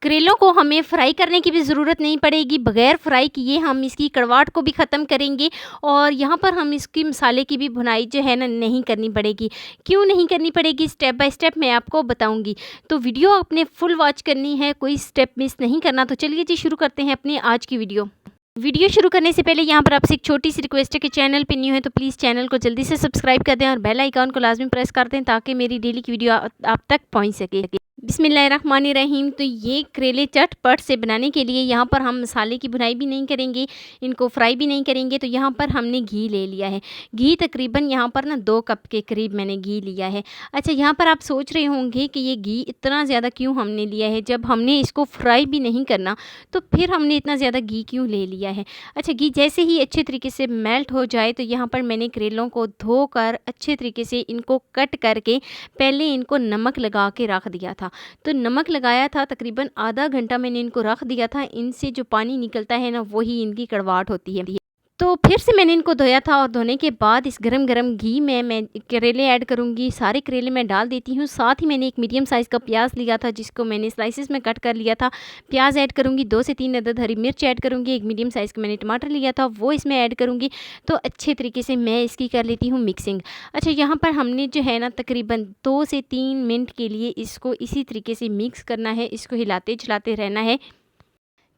करेलों को हमें फ्राई करने की भी ज़रूरत नहीं पड़ेगी, बग़ैर फ्राई किए हम इसकी कड़वाहट को भी ख़त्म करेंगे और यहाँ पर हम इसकी मसाले की भी भुनाई जो है ना नहीं करनी पड़ेगी। क्यों नहीं करनी पड़ेगी, स्टेप बाय स्टेप मैं आपको बताऊँगी। तो वीडियो आपने फुल वॉच करनी है, कोई स्टेप मिस नहीं करना। तो चलिए जी शुरू करते हैं अपनी आज की वीडियो शुरू करने से पहले यहाँ पर आपसे एक छोटी सी रिक्वेस्ट है कि चैनल पे न्यू है तो प्लीज़ चैनल को जल्दी से सब्सक्राइब कर दें और बेल आइकॉन को लाजमी प्रेस कर दें ताकि मेरी डेली की वीडियो आप तक पहुँच सके। बिस्मिल्लाहिर्रहमानिर्रहीम। तो ये करेले चटपट से बनाने के लिए यहाँ पर हम मसाले की भुनाई भी नहीं करेंगे, इनको फ्राई भी नहीं करेंगे। तो यहाँ पर हमने घी ले लिया है। घी तकरीबन यहाँ पर ना 2 कप के करीब मैंने घी लिया है। अच्छा, यहाँ पर आप सोच रहे होंगे कि ये घी इतना ज़्यादा क्यों हमने लिया है, जब हमने इसको फ्राई भी नहीं करना तो फिर हमने इतना ज़्यादा घी क्यों ले लिया है। अच्छा, घी जैसे ही अच्छे तरीके से मेल्ट हो जाए तो यहाँ पर मैंने करेलों को धोकर अच्छे तरीके से इनको कट करके पहले इनको नमक लगा के रख दिया था। तो नमक लगाया था, तकरीबन आधा घंटा मैंने इनको रख दिया था। इनसे जो पानी निकलता है ना वही इनकी कड़वाहट होती है। तो फिर से मैंने इनको धोया था और धोने के बाद इस गरम गरम घी में मैं करेले ऐड करूँगी। सारे करेले मैं डाल देती हूँ। साथ ही मैंने एक मीडियम साइज़ का प्याज लिया था जिसको मैंने स्लाइसेस में कट कर लिया था। प्याज ऐड करूँगी, 2 से 3 अदद हरी मिर्च ऐड करूँगी, एक मीडियम साइज़ का मैंने टमाटर लिया था वो इसमें ऐड करूँगी। तो अच्छे तरीके से मैं इसकी कर लेती हूँ मिक्सिंग। अच्छा, यहाँ पर हमने जो है ना तकरीबन 2 से 3 मिनट के लिए इसको इसी तरीके से मिक्स करना है, इसको हिलाते चलाते रहना है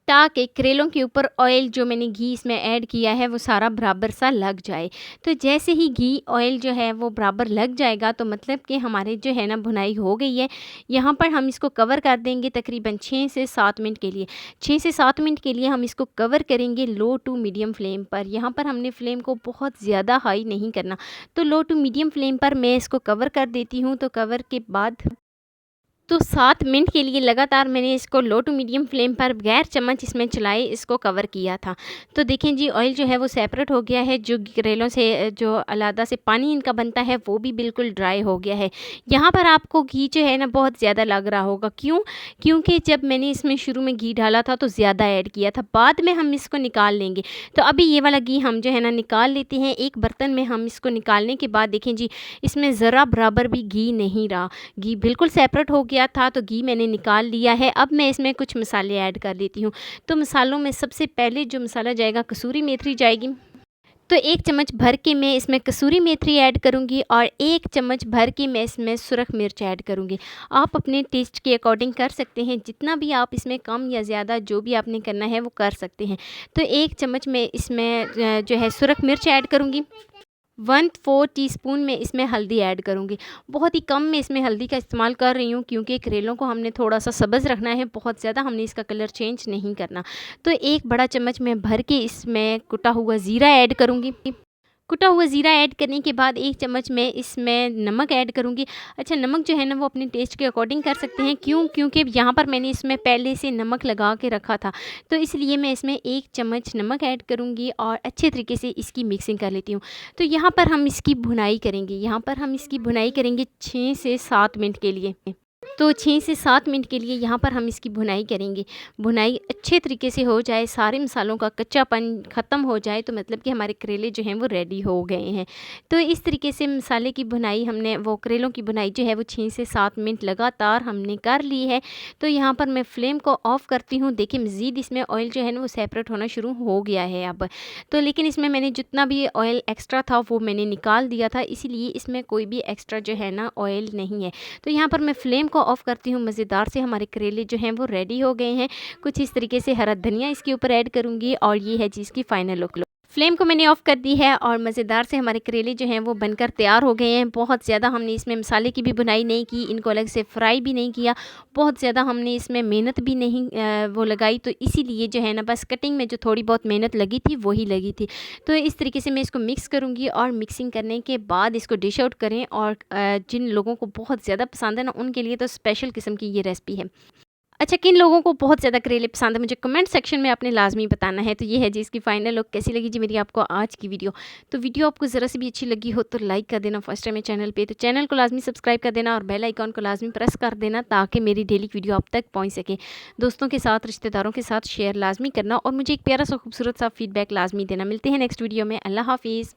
ताकि करेलों के ऊपर ऑयल जो मैंने घी इसमें ऐड किया है वो सारा बराबर सा लग जाए। तो जैसे ही घी ऑयल जो है वो बराबर लग जाएगा तो मतलब कि हमारे जो है ना भुनाई हो गई है। यहाँ पर हम इसको कवर कर देंगे तकरीबन 6 से 7 मिनट के लिए। 6 से 7 मिनट के लिए हम इसको कवर करेंगे लो टू मीडियम फ्लेम पर। यहाँ पर हमने फ्लेम को बहुत ज़्यादा हाई नहीं करना, तो लो टू मीडियम फ्लेम पर मैं इसको कवर कर देती हूँ। तो कवर के बाद 7 मिनट के लिए लगातार मैंने इसको लो टू मीडियम फ्लेम पर बगैर चम्मच इसमें चलाए इसको कवर किया था। तो देखें जी, ऑयल जो है वो सेपरेट हो गया है। जो करेलों से जो अलग से पानी इनका बनता है वो भी बिल्कुल ड्राई हो गया है। यहाँ पर आपको घी जो है ना बहुत ज़्यादा लग रहा होगा, क्यों? क्योंकि जब मैंने इसमें शुरू में घी डाला था तो ज़्यादा ऐड किया था, बाद में हम इसको निकाल लेंगे। तो अभी ये वाला घी हम जो है ना निकाल लेते हैं। एक बर्तन में हम इसको निकालने के बाद देखें जी, इसमें ज़रा बराबर भी घी नहीं रहा, घी बिल्कुल सेपरेट हो गया था। तो घी मैंने निकाल लिया है। अब मैं इसमें कुछ मसाले ऐड कर लेती हूँ। तो मसालों में सबसे पहले जो मसाला जाएगा कसूरी मेथी जाएगी। तो 1 चम्मच भर के मैं इसमें कसूरी मेथी ऐड करूँगी और 1 चम्मच भर के मैं इसमें सुरख मिर्च ऐड करूँगी। आप अपने टेस्ट के अकॉर्डिंग कर सकते हैं, जितना भी आप इसमें कम या ज़्यादा जो भी आपने करना है वो कर सकते हैं। तो 1 चम्मच मैं इसमें जो है सुरख मिर्च ऐड करूँगी। 1/4 टीस्पून में इसमें हल्दी ऐड करूँगी। बहुत ही कम मैं इसमें हल्दी का इस्तेमाल कर रही हूँ क्योंकि करेलों को हमने थोड़ा-सा सब्ज़ रखना है, बहुत ज़्यादा हमने इसका कलर चेंज नहीं करना। तो 1 बड़ा चम्मच मैं भर के इसमें कुटा हुआ ज़ीरा ऐड करूँगी। कुटा हुआ ज़ीरा ऐड करने के बाद 1 चम्मच मैं इसमें नमक ऐड करूँगी। अच्छा, नमक जो है ना वो अपने टेस्ट के अकॉर्डिंग कर सकते हैं। क्यों? क्योंकि यहाँ पर मैंने इसमें पहले से नमक लगा के रखा था, तो इसलिए मैं इसमें 1 चम्मच नमक ऐड करूँगी और अच्छे तरीके से इसकी मिक्सिंग कर लेती हूँ। तो यहाँ पर हम इसकी भुनाई करेंगे, 6 से 7 मिनट के लिए। तो 6 से 7 मिनट के लिए यहाँ पर हम इसकी भुनाई करेंगे। भुनाई अच्छे तरीके से हो जाए, सारे मसालों का कच्चापन ख़त्म हो जाए तो मतलब कि हमारे करेले जो हैं वो रेडी हो गए हैं। तो इस तरीके से मसाले की भुनाई हमने वो करेलों की भुनाई जो है वो 6 से 7 मिनट लगातार हमने कर ली है। तो यहाँ पर मैं फ्लेम को ऑफ़ करती हूँ। देखिए, मज़ीद इसमें ऑयल जो है ना वो सेपरेट होना शुरू हो गया है अब। तो लेकिन इसमें मैंने जितना भी ऑयल एक्स्ट्रा था वो मैंने निकाल दिया था, इसीलिए इसमें कोई भी एक्स्ट्रा जो है ना ऑयल नहीं है। तो यहाँ पर मैं फ्लेम को ऑफ़ करती हूँ। मज़ेदार से हमारे करेले जो हैं वो रेडी हो गए हैं। कुछ इस तरीके से हरा धनिया इसके ऊपर ऐड करूँगी और ये है जी इसकी फ़ाइनल लुक। फ्लेम को मैंने ऑफ़ कर दी है और मज़ेदार से हमारे करेले जो हैं वो बनकर तैयार हो गए हैं। बहुत ज़्यादा हमने इसमें मसाले की भी भुनाई नहीं की, इनको अलग से फ्राई भी नहीं किया, बहुत ज़्यादा हमने इसमें मेहनत भी नहीं वो लगाई। तो इसीलिए जो है ना बस कटिंग में जो थोड़ी बहुत मेहनत लगी थी वही लगी थी। तो इस तरीके से मैं इसको मिक्स करूँगी और मिक्सिंग करने के बाद इसको डिश आउट करें। और जिन लोगों को बहुत ज़्यादा पसंद है ना उनके लिए तो स्पेशल किस्म की ये रेसिपी है। अच्छा, किन लोगों को बहुत ज़्यादा करेले पसंद है मुझे कमेंट सेक्शन में आपने लाजमी बताना है। तो ये है जी इसकी फ़ाइनल लुक। कैसी लगी जी मेरी आपको आज की वीडियो? तो वीडियो आपको ज़रा सी भी अच्छी लगी हो तो लाइक कर देना। फर्स्ट टाइम है चैनल पे तो चैनल को लाजमी सब्सक्राइब कर देना और बेल आइकॉन को लाजमी प्रेस कर देना ताकि मेरी डेली वीडियो आप तक पहुँच सके। दोस्तों के साथ, रिश्तेदारों के साथ शेयर लाजमी करना और मुझे एक प्यारा सा खूबसूरत सा फीडबैक लाजमी देना। मिलते हैं नेक्स्ट वीडियो में। अल्लाह हाफ़िज़।